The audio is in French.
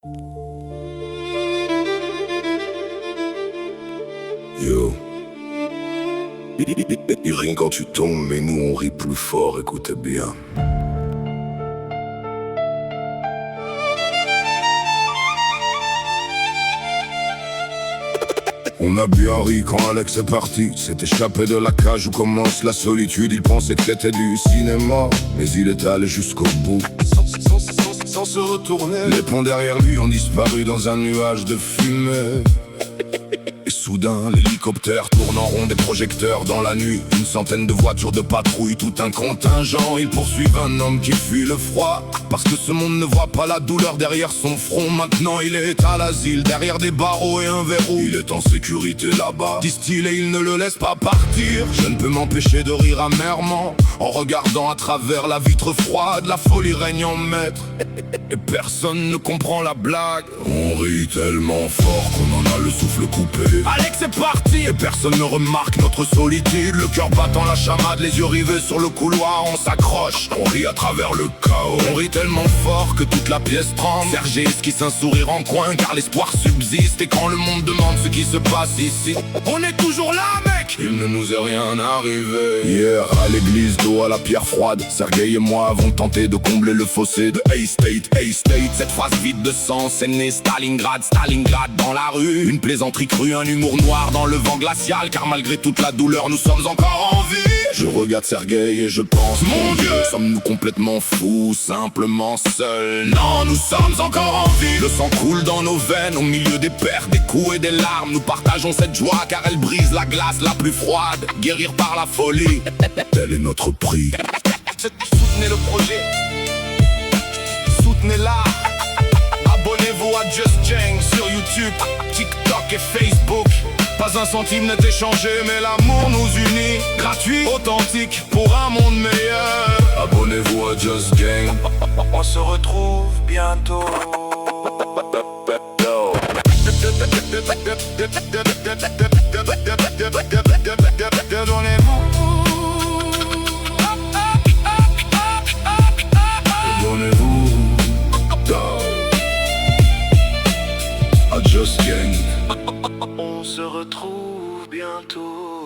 Yo. Il rit quand tu tombes, mais nous on rit plus fort, écoutez bien. On a bien ri quand Alex est parti, s'est échappé de la cage où commence la solitude. Il pensait que c'était du cinéma, mais il est allé jusqu'au bout. Sans se retourner, les ponts derrière lui ont disparu dans un nuage de fumée. Et soudain, l'hélicoptère tourne en rond, des projecteurs dans la nuit. Une centaine de voitures de patrouille, tout un contingent. Ils poursuivent un homme qui fuit le froid, parce que ce monde ne voit pas la douleur derrière son front. Maintenant il est à l'asile, derrière des barreaux et un verrou. Il est en sécurité là-bas, disent-ils, et ils ne le laissent pas partir. Je ne peux m'empêcher de rire amèrement, en regardant à travers la vitre froide. La folie règne en maître, et personne ne comprend la blague. On rit tellement fort qu'on en a le souffle coupé. Alex est parti et personne ne remarque notre solitude. Le cœur battant la chamade, les yeux rivés sur le couloir. On s'accroche, on rit à travers le chaos. On rit tellement fort que toute la pièce tremble. Serge esquisse un sourire en coin car l'espoir subsiste. Et quand le monde demande ce qui se passe ici, on est toujours là, mec. Il ne nous est rien arrivé. Hier à l'église, dos à la pierre froide, Sergueï et moi avons tenté de combler le fossé de A-State. Cette phrase vide de sens est née Stalingrad, Stalingrad dans la rue. Une plaisanterie crue, un humour noir dans le vent glacial. Car malgré toute la douleur, nous sommes encore en vie. Je regarde Sergueï et je pense, mon Dieu, sommes-nous complètement fous, simplement seuls? Non, nous sommes encore en vie. Le sang coule dans nos veines, au milieu des pertes, des coups et des larmes. Nous partageons cette joie car elle brise la glace la plus froide. Guérir par la folie, tel est notre prix. Soutenez le projet, soutenez-la. Abonnez-vous à Just Jang sur YouTube, TikTok et Facebook. Pas un centime n'est échangé, mais l'amour nous unit. Gratuit, authentique, pour un monde meilleur. Abonnez-vous à Just Gang. On se retrouve bientôt. Abonnez-vous à Just Gang. On se retrouve bientôt.